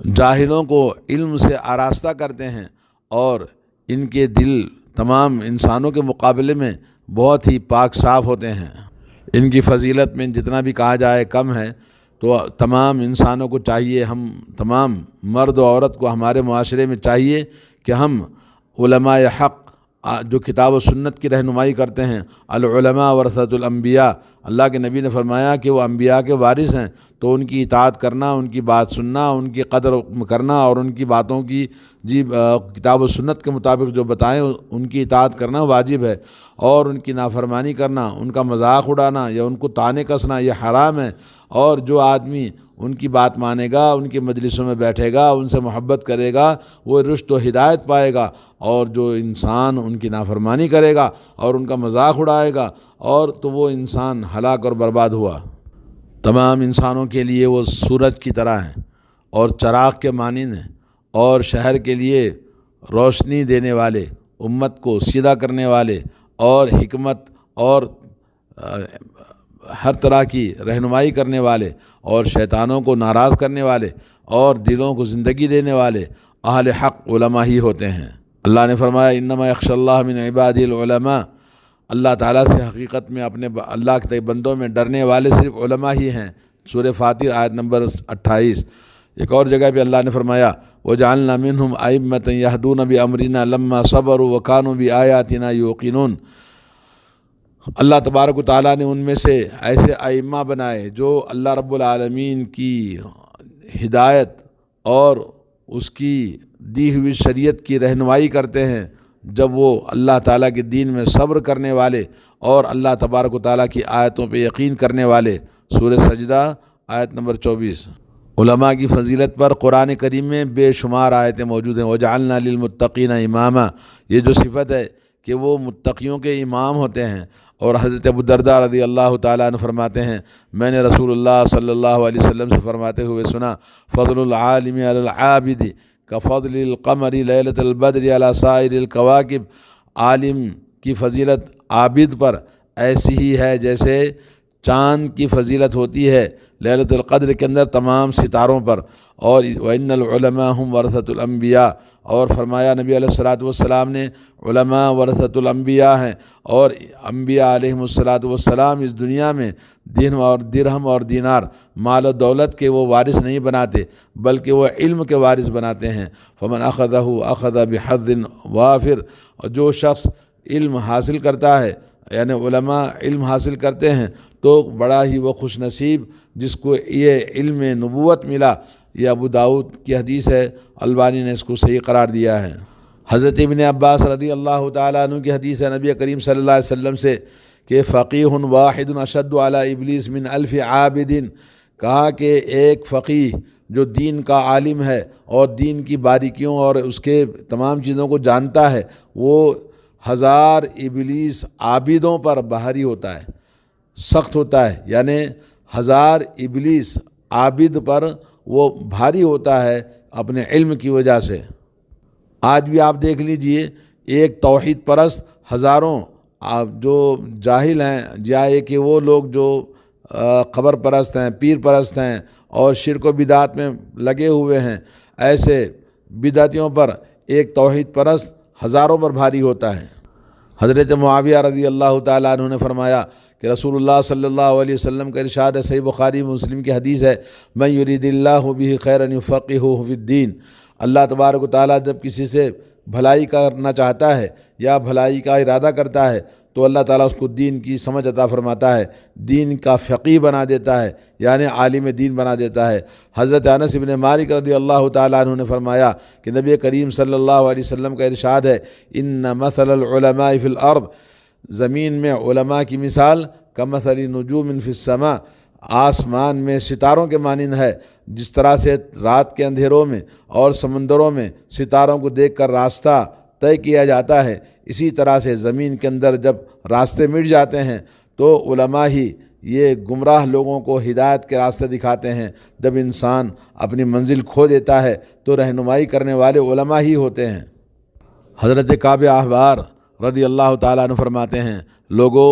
جاہلوں کو علم سے آراستہ کرتے ہیں اور ان کے دل تمام انسانوں کے مقابلے میں بہت ہی پاک صاف ہوتے ہیں۔ ان کی فضیلت میں جتنا بھی کہا جائے کم ہے، تو تمام انسانوں کو چاہیے، ہم تمام مرد و عورت کو ہمارے معاشرے میں چاہیے کہ ہم علماء حق جو کتاب و سنت کی رہنمائی کرتے ہیں، العلماء ورثۃ الانبیاء، اللہ کے نبی نے فرمایا کہ وہ انبیاء کے وارث ہیں، تو ان کی اطاعت کرنا، ان کی بات سننا، ان کی قدر کرنا اور ان کی باتوں کی کتاب و سنت کے مطابق جو بتائیں ان کی اطاعت کرنا واجب ہے، اور ان کی نافرمانی کرنا، ان کا مذاق اڑانا یا ان کو طعنے کسنا یہ حرام ہے۔ اور جو آدمی ان کی بات مانے گا، ان کی مجلسوں میں بیٹھے گا، ان سے محبت کرے گا، وہ رشد و ہدایت پائے گا، اور جو انسان ان کی نافرمانی کرے گا اور ان کا مذاق اڑائے گا اور تو وہ انسان ہلاک اور برباد ہوا۔ تمام انسانوں کے لیے وہ سورج کی طرح ہیں اور چراغ کے مانند ہیں، اور شہر کے لیے روشنی دینے والے، امت کو سیدھا کرنے والے، اور حکمت اور ہر طرح کی رہنمائی کرنے والے، اور شیطانوں کو ناراض کرنے والے، اور دلوں کو زندگی دینے والے اہل حق علماء ہی ہوتے ہیں۔ اللہ نے فرمایا انما یخشی اللہ من عبادہ العلماء، اللہ تعالیٰ سے حقیقت میں اپنے اللہ کے بندوں میں ڈرنے والے صرف علماء ہی ہیں۔ سورہ فاطر آیت نمبر 28۔ ایک اور جگہ پہ اللہ نے فرمایا وَجَعَلْنَا مِنْهُمْ أَئِمَّةً يَهْدُونَ بِأَمْرِنَا لَمَّا صَبَرُوا وَكَانُوا بِآيَاتِنَا يُوقِنُونَ۔ اللہ تبارک و تعالیٰ نے ان میں سے ایسے ائمہ بنائے جو اللہ رب العالمین کی ہدایت اور اس کی دی ہوئی شریعت کی رہنمائی کرتے ہیں، جب وہ اللہ تعالیٰ کے دین میں صبر کرنے والے اور اللہ تبارک و تعالیٰ کی آیتوں پہ یقین کرنے والے۔ سورہ سجدہ آیت نمبر 24۔ علماء کی فضیلت پر قرآن کریم میں بے شمار آیتیں موجود ہیں۔ وَجَعَلْنَا لِلْمُتَّقِينَ إِمَامًا، یہ جو صفت ہے کہ وہ متقیوں کے امام ہوتے ہیں۔ اور حضرت ابو الدرداء رضی اللہ تعالیٰ عنہ فرماتے ہیں میں نے رسول اللہ صلی اللہ علیہ وسلم سے فرماتے ہوئے سنا فضل العالم علی العابد کفضل القمر لیلۃ البدر علی سائر الکواکب، عالم کی فضیلت عابد پر ایسی ہی ہے جیسے چاند کی فضیلت ہوتی ہے لیلۃ القدر کے اندر تمام ستاروں پر۔ اور وَإِنَّ الْعُلَمَاءَ هُمْ وَرَثَةُ الْأَنْبِيَاء، اور فرمایا نبی علیہ السلام نے علماء ورثۃ الانبیاء ہیں، اور انبیاء علیہم السلام اس دنیا میں درہم اور دینار مال و دولت کے وہ وارث نہیں بناتے، بلکہ وہ علم کے وارث بناتے ہیں۔ فمن اخذہ اخذ بحظ وافر، اور جو شخص علم حاصل کرتا ہے یعنی علماء علم حاصل کرتے ہیں تو بڑا ہی وہ خوش نصیب جس کو یہ علم نبوت ملا۔ یہ ابو داؤد کی حدیث ہے، البانی نے اس کو صحیح قرار دیا ہے۔ حضرت ابن عباس رضی اللہ تعالیٰ عنہ کی حدیث ہے نبی کریم صلی اللہ علیہ وسلم سے کہ فقیہ واحد اشد علی ابلیس من الف عابد، کہا کہ ایک فقیہ جو دین کا عالم ہے اور دین کی باریکیوں اور اس کے تمام چیزوں کو جانتا ہے، وہ 1000 ابلیس عابدوں پر بھاری ہوتا ہے، سخت ہوتا ہے، یعنی 1000 ابلیس عابد پر وہ بھاری ہوتا ہے اپنے علم کی وجہ سے۔ آج بھی آپ دیکھ لیجئے ایک توحید پرست ہزاروں جو جاہل ہیں، یا کہ وہ لوگ جو قبر پرست ہیں، پیر پرست ہیں اور شرک و بدعات میں لگے ہوئے ہیں، ایسے بدعتیوں پر ایک توحید پرست ہزاروں پر بھاری ہوتا ہے۔ حضرت معاویہ رضی اللہ تعالیٰ عنہ نے فرمایا کہ رسول اللہ صلی اللہ علیہ وسلم کا ارشاد ہے، صحیح بخاری مسلم کی حدیث ہے، من یرید اللہ بہ خیرا یفقہہ فی الدین، اللہ تبارک و تعالیٰ جب کسی سے بھلائی کرنا چاہتا ہے یا بھلائی کا ارادہ کرتا ہے تو اللہ تعالیٰ اس کو دین کی سمجھ عطا فرماتا ہے، دین کا فقیہ بنا دیتا ہے، یعنی عالم دین بنا دیتا ہے۔ حضرت انس بن مالک رضی اللہ تعالیٰ عنہ نے فرمایا کہ نبی کریم صلی اللہ علیہ وسلم کا ارشاد ہے، ان مثل العلماء فی الارض، زمین میں علماء کی مثال کمثل نجوم فی السماء، آسمان میں ستاروں کے مانند ہے۔ جس طرح سے رات کے اندھیروں میں اور سمندروں میں ستاروں کو دیکھ کر راستہ طے کیا جاتا ہے، اسی طرح سے زمین کے اندر جب راستے مٹ جاتے ہیں تو علماء ہی یہ گمراہ لوگوں کو ہدایت کے راستے دکھاتے ہیں۔ جب انسان اپنی منزل کھو دیتا ہے تو رہنمائی کرنے والے علماء ہی ہوتے ہیں۔ حضرت کعب احبار رضی اللہ تعالیٰ عنہ فرماتے ہیں، لوگوں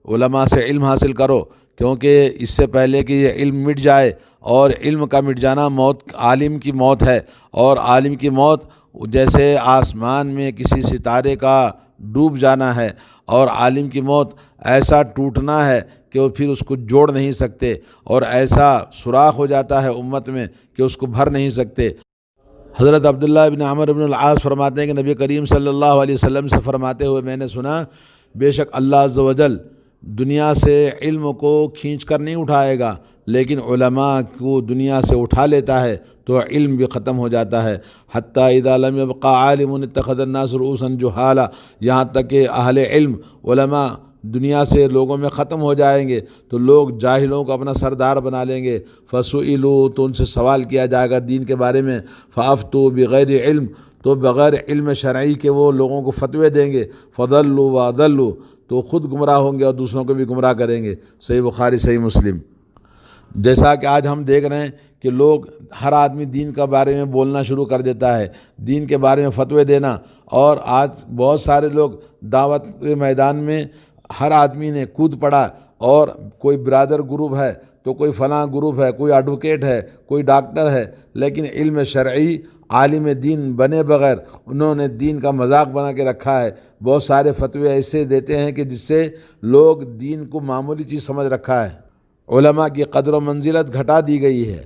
علماء سے علم حاصل کرو کیونکہ اس سے پہلے کہ یہ علم مٹ جائے، اور علم کا مٹ جانا موت، عالم کی موت ہے، اور عالم کی موت جیسے آسمان میں کسی ستارے کا ڈوب جانا ہے، اور عالم کی موت ایسا ٹوٹنا ہے کہ وہ پھر اس کو جوڑ نہیں سکتے، اور ایسا سوراخ ہو جاتا ہے امت میں کہ اس کو بھر نہیں سکتے۔ حضرت عبداللہ بن عمرو بن العاص فرماتے ہیں کہ نبی کریم صلی اللہ علیہ وسلم سے فرماتے ہوئے میں نے سنا، بے شک اللہ عز و جل دنیا سے علم کو کھینچ کر نہیں اٹھائے گا، لیکن علماء کو دنیا سے اٹھا لیتا ہے تو علم بھی ختم ہو جاتا ہے۔ حتیٰ اذا لم يبق عالم اتخذ الناس رؤوسا جہالا، یہاں تک کہ اہل علم علماء دنیا سے لوگوں میں ختم ہو جائیں گے تو لوگ جاہلوں کو اپنا سردار بنا لیں گے۔ فسئلوا، تو ان سے سوال کیا جائے گا دین کے بارے میں، فافتوا بغیر علم، تو بغیر علم شرعی کے وہ لوگوں کو فتوے دیں گے، فضلوا واضلوا، تو خود گمراہ ہوں گے اور دوسروں کو بھی گمراہ کریں گے۔ صحیح بخاری، صحیح مسلم۔ جیسا کہ آج ہم دیکھ رہے ہیں کہ لوگ، ہر آدمی دین کے بارے میں بولنا شروع کر دیتا ہے، دین کے بارے میں فتوے دینا، اور آج بہت سارے لوگ دعوت کے میدان میں ہر آدمی نے کود پڑا، اور کوئی برادر گروپ ہے تو کوئی فلاں گروپ ہے، کوئی ایڈوکیٹ ہے، کوئی ڈاکٹر ہے، لیکن علم شرعی عالم دین بنے بغیر انہوں نے دین کا مذاق بنا کے رکھا ہے۔ بہت سارے فتوے ایسے دیتے ہیں کہ جس سے لوگ دین کو معمولی چیز سمجھ رکھا ہے۔ علماء کی قدر و منزلت گھٹا دی گئی ہے۔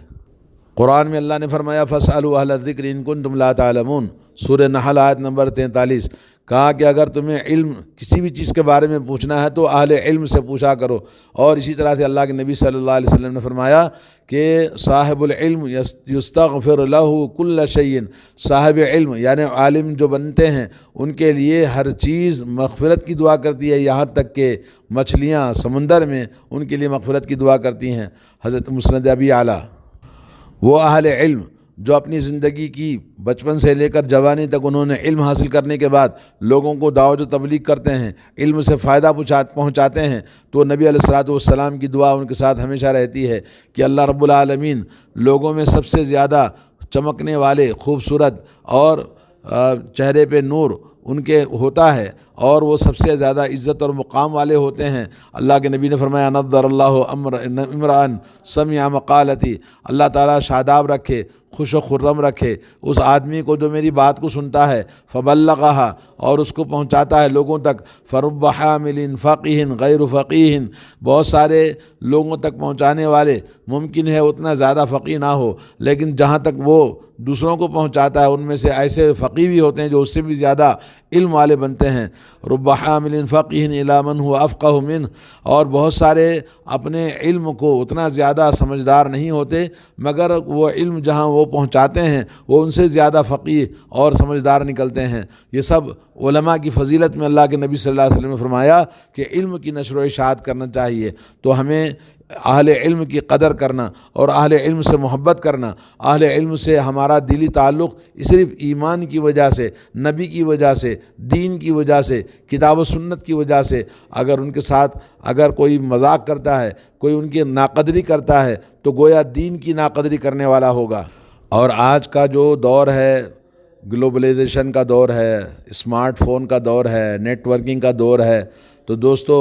قرآن میں اللہ نے فرمایا فاسألوا اہل الذکر ان کنتم لا تعلمون، سورہ نحل آیت نمبر 43، کہا کہ اگر تمہیں علم کسی بھی چیز کے بارے میں پوچھنا ہے تو اہل علم سے پوچھا کرو۔ اور اسی طرح سے اللہ کے نبی صلی اللہ علیہ وسلم نے فرمایا کہ صاحب العلم یستغفر لہ کل شیء، صاحب علم یعنی عالم جو بنتے ہیں ان کے لیے ہر چیز مغفرت کی دعا کرتی ہے، یہاں تک کہ مچھلیاں سمندر میں ان کے لیے مغفرت کی دعا کرتی ہیں۔ حضرت مسند ابی اعلیٰ، وہ اہل علم جو اپنی زندگی کی بچپن سے لے کر جوانی تک انہوں نے علم حاصل کرنے کے بعد لوگوں کو دعوت و تبلیغ کرتے ہیں، علم سے فائدہ پہنچاتے ہیں، تو نبی علیہ الصلوۃ والسلام کی دعا ان کے ساتھ ہمیشہ رہتی ہے کہ اللہ رب العالمین لوگوں میں سب سے زیادہ چمکنے والے، خوبصورت اور چہرے پہ نور ان کے ہوتا ہے، اور وہ سب سے زیادہ عزت اور مقام والے ہوتے ہیں۔ اللہ کے نبی نے فرمایا نضر اللہ امرأن سمع مقالتی، اللہ تعالیٰ شاداب رکھے، خوش و خرم رکھے اس آدمی کو جو میری بات کو سنتا ہے، فبلغھا، اور اس کو پہنچاتا ہے لوگوں تک، فرب حامل فقیہ غیر فقیہ، بہت سارے لوگوں تک پہنچانے والے ممکن ہے اتنا زیادہ فقیہ نہ ہو، لیکن جہاں تک وہ دوسروں کو پہنچاتا ہے ان میں سے ایسے فقیہ بھی ہوتے ہیں جو اس سے بھی زیادہ علم والے بنتے ہیں۔ رب حامل فقیہ الی من هو افقہ منہ، اور بہت سارے اپنے علم کو اتنا زیادہ سمجھدار نہیں ہوتے، مگر وہ علم جہاں وہ پہنچاتے ہیں وہ ان سے زیادہ فقیہ اور سمجھدار نکلتے ہیں۔ یہ سب علماء کی فضیلت میں اللہ کے نبی صلی اللہ علیہ وسلم نے فرمایا کہ علم کی نشر و اشاعت کرنا چاہیے۔ تو ہمیں اہل علم کی قدر کرنا اور اہل علم سے محبت کرنا، اہل علم سے ہمارا دلی تعلق صرف ایمان کی وجہ سے، نبی کی وجہ سے، دین کی وجہ سے، کتاب و سنت کی وجہ سے، اگر ان کے ساتھ اگر کوئی مذاق کرتا ہے، کوئی ان کی ناقدری کرتا ہے تو گویا دین کی ناقدری کرنے والا ہوگا۔ اور آج کا جو دور ہے، گلوبلائزیشن کا دور ہے، اسمارٹ فون کا دور ہے، نیٹ ورکنگ کا دور ہے، تو دوستو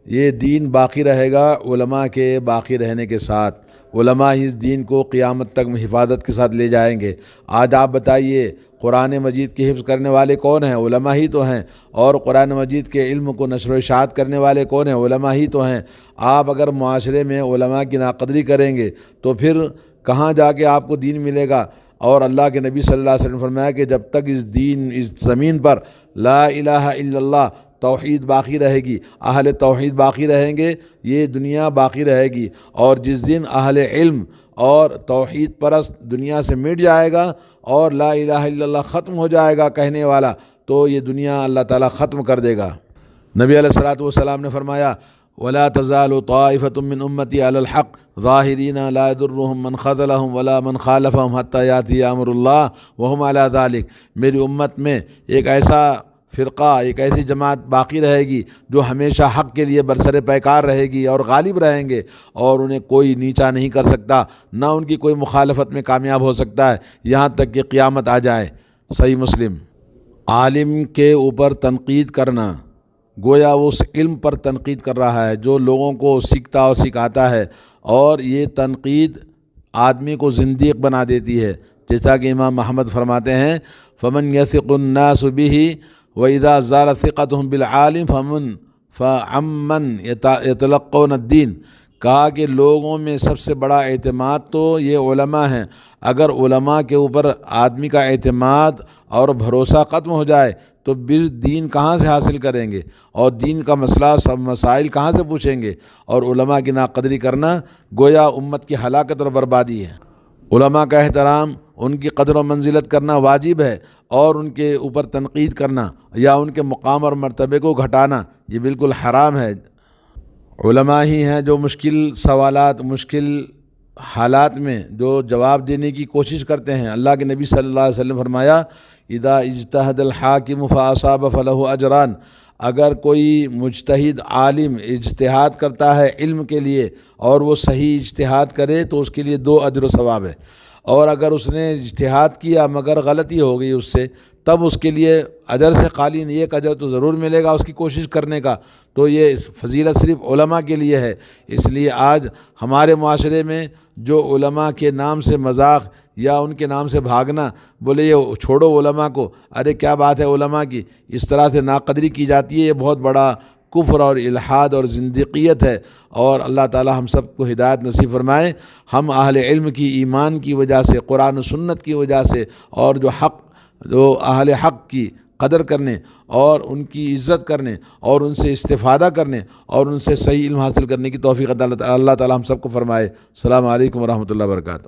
یہ دین باقی رہے گا علماء کے باقی رہنے کے ساتھ۔ علماء ہی اس دین کو قیامت تک حفاظت کے ساتھ لے جائیں گے۔ آج آپ بتائیے قرآن مجید کی حفظ کرنے والے کون ہیں؟ علماء ہی تو ہیں۔ اور قرآن مجید کے علم کو نشر و اشاعت کرنے والے کون ہیں؟ علماء ہی تو ہیں۔ آپ اگر معاشرے میں علماء کی ناقدری کریں گے تو پھر کہاں جا کے آپ کو دین ملے گا؟ اور اللہ کے نبی صلی اللہ علیہ وسلم نے فرمایا کہ جب تک اس زمین پر لا الہ الا اللہ توحید باقی رہے گی، اہل توحید باقی رہیں گے، یہ دنیا باقی رہے گی۔ اور جس دن اہل علم اور توحید پرست دنیا سے مٹ جائے گا اور لا الہ الا اللہ ختم ہو جائے گا کہنے والا، تو یہ دنیا اللہ تعالیٰ ختم کر دے گا۔ نبی علیہ الصلوۃ والسلام نے فرمایا ولا تزال طائفة من امتی علی الحق ظاہرین لا یضرهم من خذلهم ولا من خالفهم حتی یاتی امر اللہ وهم علی ذلک، میری امت میں ایک ایسا فرقہ، ایک ایسی جماعت باقی رہے گی جو ہمیشہ حق کے لیے برسر پیکار رہے گی اور غالب رہیں گے، اور انہیں کوئی نیچا نہیں کر سکتا، نہ ان کی کوئی مخالفت میں کامیاب ہو سکتا ہے یہاں تک کہ قیامت آ جائے۔ صحیح مسلم۔ عالم کے اوپر تنقید کرنا، گویا وہ اس علم پر تنقید کر رہا ہے جو لوگوں کو سیکھتا اور سکھاتا ہے، اور یہ تنقید آدمی کو زندیق بنا دیتی ہے، جیسا کہ امام احمد فرماتے ہیں فمن یثق الناس به واذا زال ثقتهم بالعالم فعمن یتلقون الدین، کہا کہ لوگوں میں سب سے بڑا اعتماد تو یہ علماء ہیں، اگر علماء کے اوپر آدمی کا اعتماد اور بھروسہ ختم ہو جائے تو پھر دین کہاں سے حاصل کریں گے، اور دین کا مسئلہ سب مسائل کہاں سے پوچھیں گے، اور علماء کی ناقدری کرنا گویا امت کی ہلاکت اور بربادی ہے۔ علماء کا احترام، ان کی قدر و منزلت کرنا واجب ہے، اور ان کے اوپر تنقید کرنا یا ان کے مقام اور مرتبے کو گھٹانا یہ بالکل حرام ہے۔ علماء ہی ہیں جو مشکل سوالات، مشکل حالات میں جو جواب دینے کی کوشش کرتے ہیں۔ اللہ کے نبی صلی اللہ علیہ وسلم فرمایا اذا اجتہد الحاکم فاصاب فلہ اجران، اگر کوئی مجتہد عالم اجتہاد کرتا ہے علم کے لیے اور وہ صحیح اجتہاد کرے تو اس کے لیے 2 اجر و ثواب ہے، اور اگر اس نے اجتہاد کیا مگر غلطی ہو گئی اس سے، تب اس کے لیے اجر سے خالی نہیں، 1 اجر تو ضرور ملے گا اس کی کوشش کرنے کا۔ تو یہ فضیلت صرف علماء کے لیے ہے۔ اس لیے آج ہمارے معاشرے میں جو علماء کے نام سے مذاق یا ان کے نام سے بھاگنا، بولے یہ چھوڑو علماء کو، ارے کیا بات ہے علماء کی، اس طرح سے ناقدری کی جاتی ہے، یہ بہت بڑا کفر اور الحاد اور زندقیت ہے، اور اللہ تعالی ہم سب کو ہدایت نصیب فرمائے۔ ہم اہل علم کی ایمان کی وجہ سے، قرآن و سنت کی وجہ سے، اور جو اہل حق کی قدر کرنے اور ان کی عزت کرنے اور ان سے استفادہ کرنے اور ان سے صحیح علم حاصل کرنے کی توفیق اللہ تعالی ہم سب کو فرمائے۔ السلام علیکم ورحمۃ اللہ وبرکاتہ۔